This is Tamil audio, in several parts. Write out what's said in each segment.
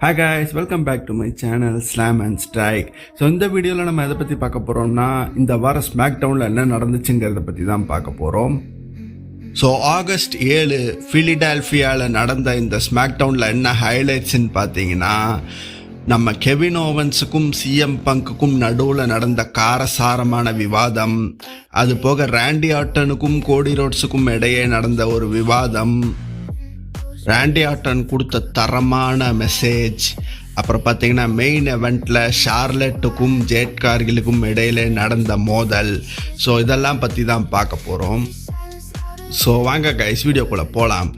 Hi guys, welcome back to my channel Slam and Strike. So இந்த வீடியோவில் நம்ம எதை பற்றி பார்க்க போகிறோம்னா, இந்த வாரம் ஸ்மாக் டவுனில் என்ன நடந்துச்சுங்கிறத பற்றி தான் பார்க்க போகிறோம். ஸோ ஆகஸ்ட் 7 ஃபிலிடெல்ஃபியாவில் நடந்த இந்த ஸ்மாக் டவுனில் என்ன ஹைலைட்ஸ்ன்னு பார்த்தீங்கன்னா, நம்ம கெவின் ஓவன்ஸுக்கும் சிஎம் பங்குக்கும் நடுவில் நடந்த காரசாரமான விவாதம், அது போக ராண்டி ஆர்டனுக்கும் கோடி ரோட்ஸுக்கும் இடையே நடந்த ஒரு விவாதம், ராண்டி ஆர்டன் கொடுத்த தரமான மெசேஜ், அப்புறம் பார்த்தீங்கன்னா மெயின் எவெண்ட்டில் ஷார்லெட்டுக்கும் ஜேட் கார்கிலுக்கும் இடையில நடந்த மோதல். ஸோ இதெல்லாம் பற்றி தான் பார்க்க போகிறோம். ஸோ வாங்க கைஸ் வீடியோக்குள்ளே போகலாம்.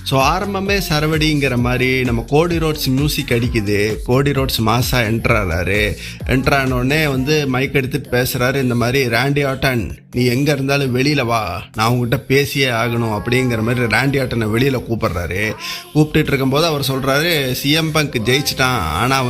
ஸோ ஆரம்பமே சரவடிங்கிற மாதிரி நம்ம கோடி ரோட்ஸ் மியூசிக் அடிக்குது. கோடி ரோட்ஸ் மாசா என்ட்ராகிறாரு. என்ட்ரானோடனே மைக் எடுத்துகிட்டு பேசுகிறாரு, இந்த மாதிரி ராண்டி ஆர்டன் நீ எங்கே இருந்தாலும் வெளியில் வா, நான் உங்ககிட்ட பேசியே ஆகணும் அப்படிங்கிற மாதிரி ராண்டி ஆர்டனை வெளியில் கூப்பிட்றாரு. கூப்பிட்டு இருக்கும்போது அவர் சொல்கிறாரு, சிஎம் பங்க் ஜெயிச்சிட்டான், ஆனால்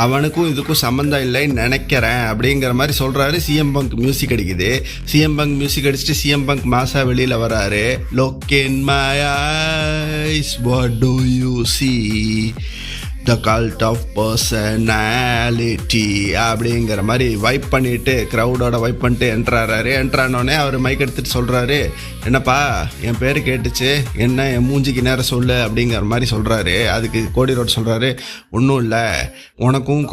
அவனுக்கும் இதுக்கும் சம்மந்தம் இல்லைன்னு நினைக்கிறேன் அப்படிங்கிற மாதிரி சொல்கிறாரு. சிஎம் பங்க் மியூசிக் அடிக்குது. சிஎம் பங்க் மியூசிக் அடிச்சுட்டு சிஎம் பங்க் மாசா வெளியில் வராரு. Look in my eyes, what do you see? The cult of personality அப்படிங்கிற மாதிரி வைப் பண்ணிட்டு, க்ரௌடோட வைப் பண்ணிட்டு என்ட்ராறாரு. என்ட்ரானோடனே அவர் மைக் எடுத்துகிட்டு சொல்கிறாரு, என்னப்பா என் பேர் கேட்டுச்சு, என்ன என் மூஞ்சிக்கு நேரம் சொல்லு அப்படிங்கிற மாதிரி சொல்கிறாரு. அதுக்கு கோடி ரோட் சொல்கிறாரு, ஒன்றும் இல்லை, உனக்கும்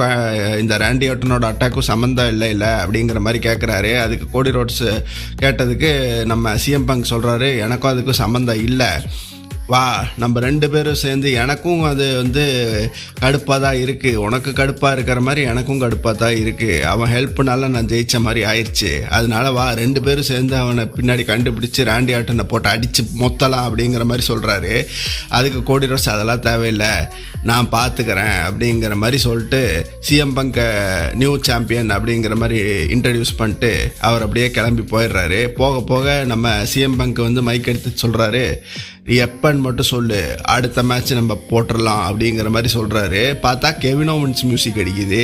இந்த ராண்டி ஆர்டனோட அட்டாக்கும் சம்மந்தம் இல்லை அப்படிங்கிற மாதிரி கேட்குறாரு. அதுக்கு கோடி ரோட்ஸ் கேட்டதுக்கு நம்ம சிஎம் பங்க் சொல்கிறாரு, எனக்கும் அதுக்கும் சம்மந்தம் இல்லை, வா நம்ம 2 பேரும் சேர்ந்து, எனக்கும் அது கடுப்பாக தான் இருக்குது, உனக்கு கடுப்பாக இருக்கிற மாதிரி எனக்கும் கடுப்பாக தான் இருக்குது, அவன் ஹெல்ப்னால நான் ஜெயித்த மாதிரி ஆயிடுச்சு, அதனால வா 2 பேரும் சேர்ந்து அவனை பின்னாடி கண்டுபிடிச்சி ராண்டி ஆர்டனை போட்டு அடித்து மொத்தலாம் அப்படிங்கிற மாதிரி சொல்கிறாரு. அதுக்கு கோடி ரோட்ஸ் அதெல்லாம் தேவையில்லை, நான் பார்த்துக்கிறேன் அப்படிங்கிற மாதிரி சொல்லிட்டு சிஎம் பங்கை நியூ சாம்பியன் அப்படிங்கிற மாதிரி இன்ட்ரடியூஸ் பண்ணிட்டு அவர் அப்படியே கிளம்பி போயிடுறாரு. போக போக நம்ம சிஎம் பங்க் மைக் எடுத்து சொல்கிறாரு, எப்பன்னு மட்டும் சொல்லு, அடுத்த மேட்ச் நம்ம போட்டுடலாம் அப்படிங்கிற மாதிரி சொல்கிறாரு. பார்த்தா கெவின் ஓவன்ஸ் மியூசிக் அடிக்குது.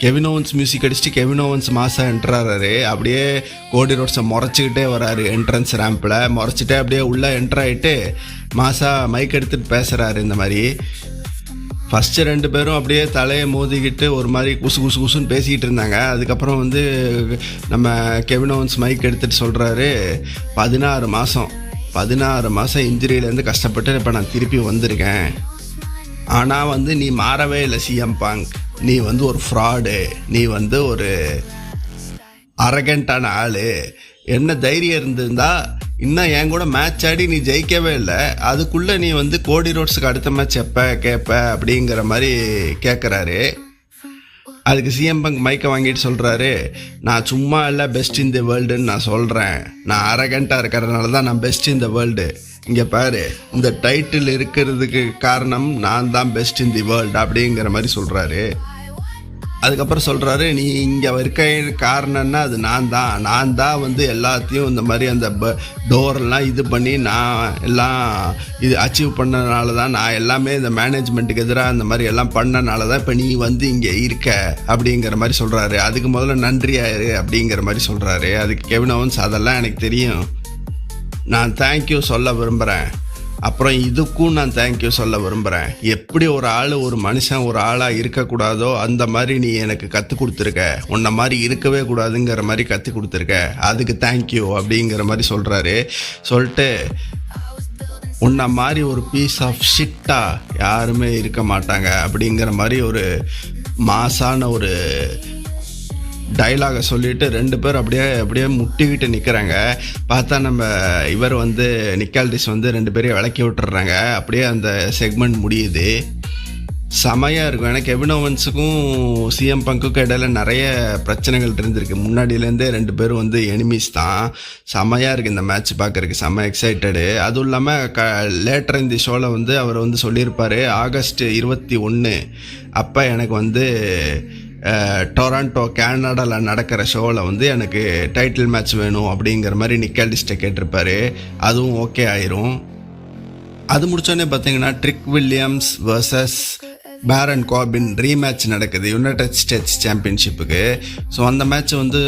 கெவின் ஓவன்ஸ் மியூசிக் அடிச்சுட்டு கெவின் ஓவன்ஸ் மாசா என்ட்ராறாரு. அப்படியே கோடி ரோட்ஸை முறைச்சிக்கிட்டே வராரு. என்ட்ரன்ஸ் ரேம்பில் முறைச்சிட்டே அப்படியே உள்ளே என்ட்ராயிட்டு மாசா மைக் எடுத்துகிட்டு பேசுகிறாரு. இந்த மாதிரி ஃபஸ்ட்டு 2 பேரும் அப்படியே தலையை மோதிக்கிட்டு ஒரு மாதிரி குசுன்னு பேசிக்கிட்டு இருந்தாங்க. அதுக்கப்புறம் நம்ம கெவின் ஓவன்ஸ் மைக் எடுத்துகிட்டு சொல்கிறாரு, 16 மாதம் இன்ஜுரியிலேருந்து கஷ்டப்பட்டு இப்போ நான் திருப்பி வந்திருக்கேன், ஆனால் நீ மாறவே இல்லை சிஎம் பங்க், நீ ஒரு ஃப்ராடு, நீ ஒரு அரகண்டான ஆள், என்ன தைரியம் இருந்திருந்தா இன்னும் என் கூட மேட்ச் ஆடி நீ ஜெயிக்கவே இல்லை, அதுக்குள்ளே நீ கோடி ரோட்ஸுக்கு அடுத்த மேட்ச் எப்போ கேட்ப அப்படிங்கிற மாதிரி கேட்குறாரு. அதுக்கு சிஎம் பங்க் மைக்கை வாங்கிட்டு சொல்கிறாரு, நான் சும்மா இல்லை பெஸ்ட் இன் தி வேர்ல்டுன்னு நான் சொல்கிறேன், நான் அரகண்ட்டாக இருக்கிறதுனால தான் நான் பெஸ்ட் இன் தி வேர்ல்டு, இங்கே பாரு இந்த டைட்டில் இருக்கிறதுக்கு காரணம் நான் தான் பெஸ்ட் இன் தி வேர்ல்டு அப்படிங்கிற மாதிரி சொல்கிறாரு. அதுக்கப்புறம் சொல்கிறாரு, நீ இங்கே இருக்க காரணம்னா அது நான் தான் எல்லாத்தையும் இந்த மாதிரி அந்த டோரெல்லாம் இது பண்ணி நான் எல்லாம் இது அச்சீவ் பண்ணனால தான், நான் எல்லாமே இந்த மேனேஜ்மெண்ட்டுக்கு எதிராக அந்த மாதிரி எல்லாம் பண்ணனால தான் இப்போ நீ இங்கே இருக்க அப்படிங்கிற மாதிரி சொல்கிறாரு. அதுக்கு முதல்ல நன்றியாயிரு அப்படிங்கிற மாதிரி சொல்கிறாரு. அதுக்கு கெவின் ஓவன்ஸ், அதெல்லாம் எனக்கு தெரியும், நான் தேங்க்யூ சொல்ல விரும்புகிறேன், அப்புறம் இதுக்கும் நான் தேங்க்யூ சொல்ல விரும்புகிறேன், எப்படி ஒரு மனுஷன் ஒரு ஆளாக இருக்கக்கூடாதோ அந்த மாதிரி நீ எனக்கு கற்றுக் கொடுத்துருக்க, உன்னை மாதிரி இருக்கவே கூடாதுங்கிற மாதிரி கற்றுக் கொடுத்துருக்க, அதுக்கு தேங்க்யூ அப்படிங்கிற மாதிரி சொல்கிறாரு. சொல்லிட்டு, உன்னை மாதிரி ஒரு பீஸ் ஆஃப் ஷிட்டாக யாருமே இருக்க மாட்டாங்க அப்படிங்கிற மாதிரி ஒரு மாசான ஒரு டைலாகை சொல்லிவிட்டு 2 பேர் அப்படியே முட்டிக்கிட்டு நிற்கிறாங்க. பார்த்தா நம்ம இவர் நிக்கால்டிஸ் 2 பேரையும் விளக்கி விட்டுறாங்க. அப்படியே அந்த செக்மெண்ட் முடியுது. செமையாக இருக்கும். ஏன்னா கெவின் ஓவன்ஸுக்கும் சிஎம் பங்குக்கும் இடையில நிறைய பிரச்சனைகள் இருந்திருக்கு. முன்னாடியிலேருந்தே 2 பேரும் எனிமீஸ் தான். செமையாக இருக்குது இந்த மேட்ச் பார்க்குறதுக்கு, செம்ம எக்ஸைட்டடு. அதுவும் இல்லாமல் லேட்டர் இந்த ஷோவில் அவர் சொல்லியிருப்பார், ஆகஸ்ட் 21 அப்போ எனக்கு டொராண்டோ கனடாவில் நடக்கிற ஷோவில் எனக்கு டைட்டில் மேட்ச் வேணும் அப்படிங்கிற மாதிரி நிக்கால்டிஸ்ட்டை கேட்டிருப்பாரு. அதுவும் ஓகே ஆயிரும். அது முடித்தோடனே பார்த்தீங்கன்னா ட்ரிக் வில்லியம்ஸ் வர்சஸ் பேரன் கார்பின் ரீமேட்ச் நடக்குது யுனைடெட் ஸ்டேட்ஸ் சாம்பியன்ஷிப்புக்கு. ஸோ அந்த மேட்ச் வந்து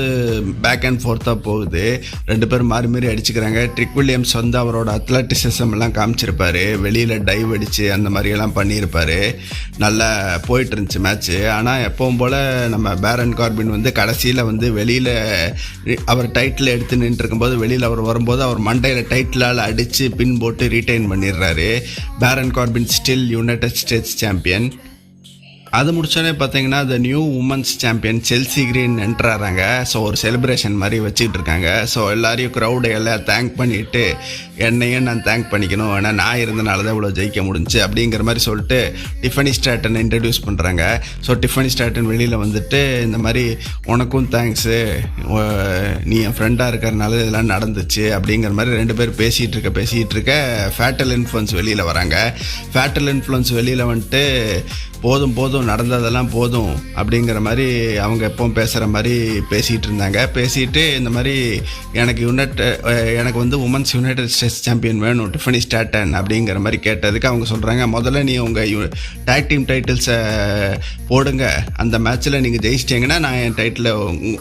பேக் அண்ட் ஃபோர்த்தாக போகுது. ரெண்டு பேரும் மாறி மாறி அடிச்சுக்கிறாங்க. ட்ரிக் வில்லியம்ஸ் வந்து அவரோட அத்லட்டிசிசம் எல்லாம் காமிச்சிருப்பாரு, வெளியில் டைவ் அடித்து அந்த மாதிரியெல்லாம் பண்ணியிருப்பார். நல்லா போயிட்டு இருந்துச்சு மேட்ச்சு. ஆனால் எப்பவும் போல் நம்ம பேரன் கார்பின் வந்து கடைசியில் வந்து வெளியில் அவர் டைட்டில் எடுத்து நின்றுருக்கும்போது வெளியில் அவர் வரும்போது அவர் மண்டையில் டைட்டிலால் அடித்து பின் போட்டு ரீட்டைன் பண்ணிடுறாரு. Baron Corbin still United States champion. அது முடிச்சோடனே பார்த்தீங்கன்னா the new women's champion Chelsea Green என்ட்ராகிறாங்க. ஸோ ஒரு செலிப்ரேஷன் மாதிரி வச்சுக்கிட்டு இருக்காங்க. ஸோ எல்லாரையும் க்ரௌடு எல்லாம் தேங்க் பண்ணிவிட்டு என்னையும் நான் தேங்க் பண்ணிக்கணும், ஏன்னா நான் இருந்தனால தான் இவ்வளோ ஜெயிக்க முடிஞ்சு அப்படிங்கிற மாதிரி சொல்லிட்டு டிஃபனி ஸ்ட்ராட்டன் இன்ட்ரடியூஸ் பண்ணுறாங்க. ஸோ டிஃபனி ஸ்ட்ராட்டன் வெளியில் வந்துட்டு இந்த மாதிரி உனக்கும் தேங்க்ஸு, நீ என் ஃப்ரெண்டாக இருக்கிறனால இதெல்லாம் நடந்துச்சு அப்படிங்கிற மாதிரி ரெண்டு பேர் பேசிகிட்டு இருக்க ஃபேட்டல் இன்ஃப்ளூயன்ஸ் வெளியில் வராங்க. ஃபேட்டல் இன்ஃப்ளூயன்ஸ் வெளியில் வந்துட்டு போதும் நடந்ததெல்லாம் போதும் அப்படிங்கிற மாதிரி அவங்க எப்பவும் பேசுகிற மாதிரி பேசிகிட்டு இருந்தாங்க. பேசிட்டு இந்த மாதிரி எனக்கு வந்து உமன்ஸ் யுனைடெட் ஸ்டேட்ஸ் சாம்பியன் வேணும் டிஃபனி ஸ்ட்ராட்டன் அப்படிங்கிற மாதிரி கேட்டதுக்கு அவங்க சொல்கிறாங்க, முதல்ல நீ உங்கள் டேக் டீம் டைட்டில்ஸை போடுங்க, அந்த மேட்ச்சில் நீங்கள் ஜெயிச்சிட்டிங்கன்னா நான் என் டைட்டில்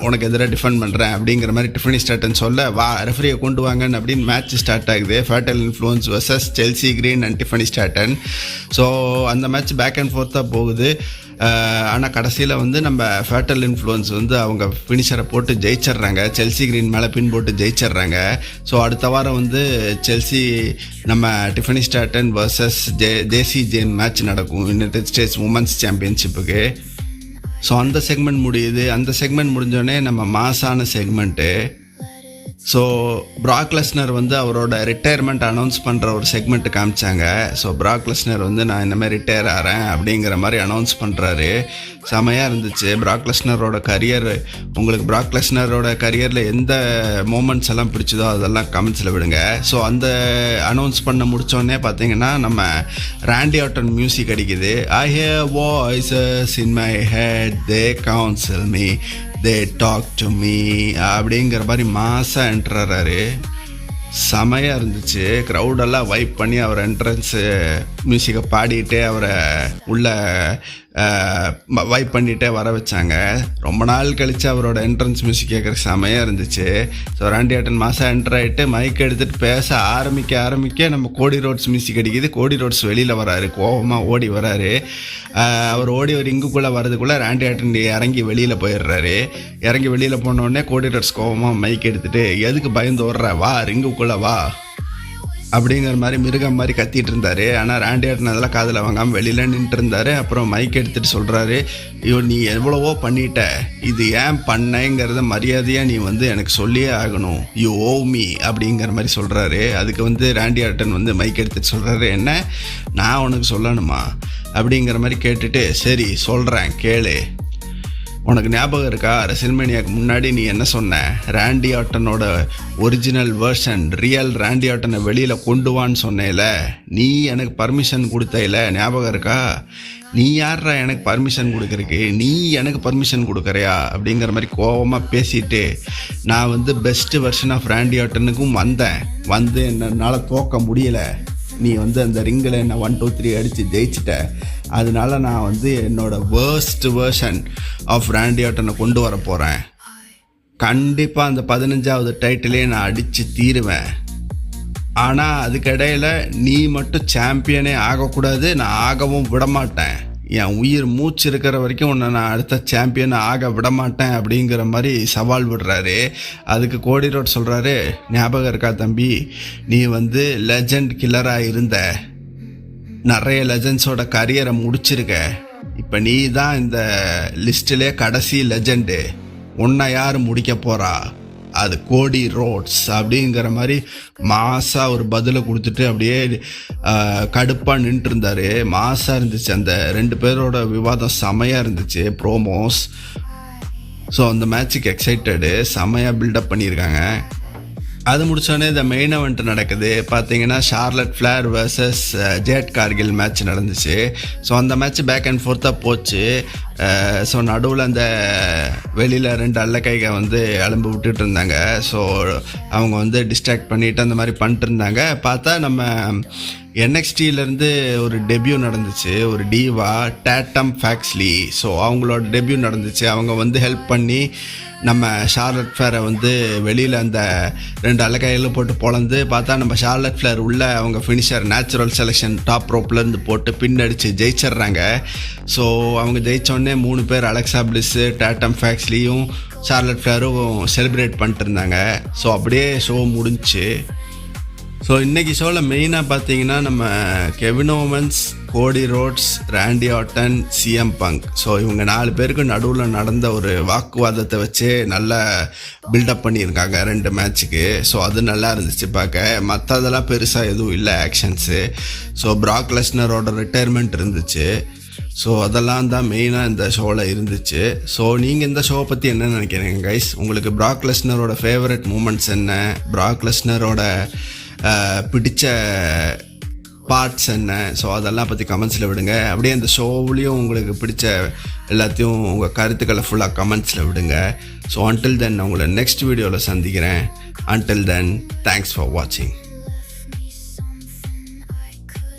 உனக்கு எதிராக டிஃபெண்ட் பண்ணுறேன் அப்படிங்கிற மாதிரி டிஃபனி ஸ்ட்ராட்டன் சொல்ல, வா ரெஃபரியை கொண்டு வாங்கன்னு அப்படின்னு மேட்ச் ஸ்டார்ட் ஆகுது. Fatal influence versus Chelsea green and Tiffany Stratton. So அந்த மேட்ச் பேக் அண்ட் ஃபோர்த்தாக போகுது. ஆனால் கடைசியில் வந்து நம்ம ஃபேட்டல் இன்ஃப்ளூயன்ஸ் வந்து அவங்க ஃபினிஷரை போட்டு ஜெயிச்சிட்றாங்க. செல்சி கிரீன் மேலே பின் போட்டு ஜெயிச்சிட்றாங்க. ஸோ அடுத்த வாரம் வந்து செல்சி நம்ம டிஃபனி ஸ்ட்ராட்டன் வர்சஸ் ஜேசி ஜேன் மேட்ச் நடக்கும் யுனைடெட் ஸ்டேட்ஸ் உமன்ஸ் சாம்பியன்ஷிப்புக்கு. ஸோ அந்த செக்மெண்ட் முடியுது. அந்த செக்மெண்ட் முடிஞ்சோடனே நம்ம மாசான செக்மெண்ட்டு. ஸோ பிராக் லெஸ்னர் வந்து அவரோட ரிட்டையர்மெண்ட் அனௌன்ஸ் பண்ணுற ஒரு செக்மெண்ட் காமிச்சாங்க. ஸோ பிராக் லெஸ்னர் வந்து நான் இந்தமாதிரி ரிட்டையர் ஆகிறேன் அப்படிங்கிற மாதிரி அனௌன்ஸ் பண்ணுறாரு. செமையாக இருந்துச்சு. பிராக் லெஸ்னரோட கரியர், உங்களுக்கு பிராக் லெஸ்னரோட கரியரில் எந்த மூமெண்ட்ஸ் எல்லாம் பிடிச்சதோ அதெல்லாம் கமெண்ட்ஸில் விடுங்க. ஸோ அந்த அனௌன்ஸ் பண்ண முடித்தோடனே பார்த்தீங்கன்னா நம்ம ராண்டி ஆர்டன் மியூசிக் அடிக்குது. I hear voices in my head, they counsel me, they talk to me அப்படிங்கிற மாதிரி மாசாக என்ட்ராரு. செமையாக இருந்துச்சு. க்ரௌடெல்லாம் வைப் பண்ணி அவர் என்ட்ரன்ஸு மியூசிக்கை பாடிக்கிட்டே அவரை உள்ள வைப் பண்ணிகிட்டே வர வச்சாங்க. ரொம்ப நாள் கழித்து அவரோட என்ட்ரன்ஸ் மியூசிக் கேட்குற செமையாக இருந்துச்சு. ஸோ ராண்டி ஆர்டன் மாதம் என்ட்ரு ஆகிட்டு மைக் எடுத்துகிட்டு பேச ஆரம்பிக்க நம்ம கோடி ரோட்ஸ் மியூசிக் அடிக்குது. கோடி ரோட்ஸ் வெளியில் வராரு, கோபமாக ஓடி வராரு. அவர் ஓடி ஒரு இங்குக்குள்ளே வரதுக்குள்ளே ராண்டி ஆர்டன் இறங்கி வெளியில் போயிடுறாரு. இறங்கி வெளியில் போனோடனே கோடி ரோட்ஸ் கோபமாக மைக் எடுத்துகிட்டு, எதுக்கு பயந்து ஓடுற, வா ரிங்குக்குள்ளே வா அப்படிங்கிற மாதிரி மிருகம் மாதிரி கத்திட்டு இருந்தார். ஆனால் ராண்டி ஆர்டன் அதெல்லாம் காதில் வாங்காமல் வெளியில் நின்றுட்டு இருந்தார். அப்புறம் மைக் எடுத்துகிட்டு சொல்கிறாரு, நீ எவ்வளவோ பண்ணிட்ட, இது ஏன் பண்ணேங்கிறத மரியாதையாக நீ வந்து எனக்கு சொல்லியே ஆகணும், யூ ஓ மீ அப்படிங்கிற மாதிரி சொல்கிறாரு. அதுக்கு வந்து ராண்டி ஆர்டன் வந்து மைக் எடுத்துகிட்டு சொல்கிறாரு, என்ன நான் உனக்கு சொல்லணுமா அப்படிங்கிற மாதிரி கேட்டுட்டு, சரி சொல்கிறேன் கேளு, உனக்கு ஞாபகம் இருக்கா ரெசில்மேனியாவுக்கு முன்னாடி நீ என்ன சொன்ன, ராண்டி ஆர்டனோட ஒரிஜினல் வேர்ஷன் ரியல் ராண்டி ஆர்டனை வெளியில் கொண்டு வான்னு சொன்னேல, நீ எனக்கு பர்மிஷன் கொடுத்தையில, ஞாபகம் இருக்கா, நீ யாரா எனக்கு பர்மிஷன் கொடுக்குறக்கு, நீ எனக்கு பர்மிஷன் கொடுக்குறியா அப்படிங்கிற மாதிரி கோபமாக பேசிட்டு, நான் வந்து பெஸ்ட்டு வெர்ஷன் ஆஃப் ராண்டி ஆர்டனுக்கும் வந்து என்னால் தோக்க முடியலை, நீ வந்து அந்த ரிங்கில் என்ன 1 2 3 அடித்து ஜெயிச்சிட்ட, அதனால நான் வந்து என்னோட வேர்ஸ்ட் வேர்ஷன் ஆஃப் ராண்டி ஆர்டனை கொண்டு வர போகிறேன், கண்டிப்பாக அந்த 15வது டைட்டிலே நான் அடித்து தீருவேன், ஆனால் அதுக்கிடையில் நீ மட்டும் சாம்பியனே ஆகக்கூடாது, நான் ஆகவும் விடமாட்டேன், என் உயிர் மூச்சு இருக்கிற வரைக்கும் உன்னை நான் அடுத்த சாம்பியன் ஆக விடமாட்டேன் அப்படிங்கிற மாதிரி சவால் விடுறாரு. அதுக்கு கோடி ரோட் சொல்கிறாரு, ஞாபகம் இருக்கா தம்பி, நீ வந்து லெஜண்ட் கில்லராக இருந்த, நிறைய லெஜண்ட்ஸோட கரியரை முடிச்சிருக்க, இப்போ நீ தான் இந்த லிஸ்ட்டிலே கடைசி லெஜண்டு, உன்னை யார் முடிக்க போகிறா, அது கோடி ரோட்ஸ் அப்படிங்கிற மாதிரி மாசாக ஒரு பதிலை கொடுத்துட்டு அப்படியே கடுப்பாக நின்றுட்டு இருந்தார். மாசாக இருந்துச்சு. அந்த 2 பேரோட விவாதம் செமையாக இருந்துச்சு, ப்ரோமோஸ். ஸோ அந்த மேட்சுக்கு எக்ஸைட்டடு செமையாக பில்டப் பண்ணியிருக்காங்க. அது முடித்தோடனே இந்த மெயின் event நடக்குது. பார்த்தீங்கன்னா Charlotte Flair versus Jade Cargill match நடந்துச்சு. ஸோ அந்த மேட்ச் பேக் அண்ட் ஃபோர்த்தாக போச்சு. ஸோ நடுவில் அந்த வெளியில் 2 அல்லக்கைக வந்து அலும்பு விட்டுட்டு இருந்தாங்க. ஸோ அவங்க வந்து டிஸ்ட்ராக்ட் பண்ணிவிட்டு அந்த மாதிரி பண்ணிட்டு இருந்தாங்க. பார்த்தா நம்ம NXTலேருந்து ஒரு டெபியூ நடந்துச்சு, ஒரு டீவா டேட்டம் ஃபேக்ஸ்லி. ஸோ அவங்களோட டெபியூ நடந்துச்சு. அவங்க வந்து ஹெல்ப் பண்ணி நம்ம ஷார்லட் ஃப்ளேரை வந்து வெளியில் அந்த 2 அலக்கையில் போட்டு பொழந்து பார்த்தா நம்ம ஷார்லட் ஃப்ளேர் உள்ள அவங்க ஃபினிஷர் நேச்சுரல் செலெக்ஷன் டாப் ரோப்லேருந்து போட்டு பின்னடிச்சு ஜெயிச்சிட்றாங்க. ஸோ அவங்க ஜெயித்தோடனே 3 பேர் அலெக்சா பிளிஸ்ஸு, டேட்டம் ஃபேக்ஸ்லியும் ஷார்லட் ஃப்ளேரும் செலிப்ரேட் பண்ணிட்டு இருந்தாங்க. ஸோ அப்படியே ஷோ முடிஞ்சுச்சு. ஸோ இன்றைக்கி ஷோவில் மெயினாக பார்த்தீங்கன்னா நம்ம கெவின் ஓவன்ஸ், கோடி ரோட்ஸ், ராண்டி ஆர்டன், CM பங்க். ஸோ இவங்க 4 பேருக்கு நடுவில் நடந்த ஒரு வாக்குவாதத்தை வச்சு நல்லா பில்டப் பண்ணியிருக்காங்க 2 மேட்ச்சுக்கு. ஸோ அது நல்லா இருந்துச்சு பார்க்க. மற்றதெல்லாம் பெருசாக எதுவும் இல்லை ஆக்ஷன்ஸு. ஸோ பிராக் லெஸ்னரோட ரிட்டையர்மெண்ட் இருந்துச்சு. ஸோ அதெல்லாம் தான் மெயினாக இந்த ஷோவில் இருந்துச்சு. ஸோ நீங்கள் இந்த ஷோவை பற்றி என்ன நினைக்கிறீங்க கைஸ்? உங்களுக்கு பிராக் லெஸ்னரோட ஃபேவரட் மூமெண்ட்ஸ் என்ன? பிராக் லெஸ்னரோட பிடிச்ச பார்ட்ஸ் என்ன? ஸோ அதெல்லாம் பற்றி கமெண்ட்ஸில் விடுங்க. அப்படியே அந்த ஷோவிலையும் உங்களுக்கு பிடிச்ச எல்லாத்தையும் உங்கள் கருத்துக்களை ஃபுல்லாக கமெண்ட்ஸில் விடுங்க. ஸோ அன்டில் தென் நான் உங்களை நெக்ஸ்ட் வீடியோவில் சந்திக்கிறேன். அன்டில் தென் தேங்க்ஸ் ஃபார் வாட்சிங்.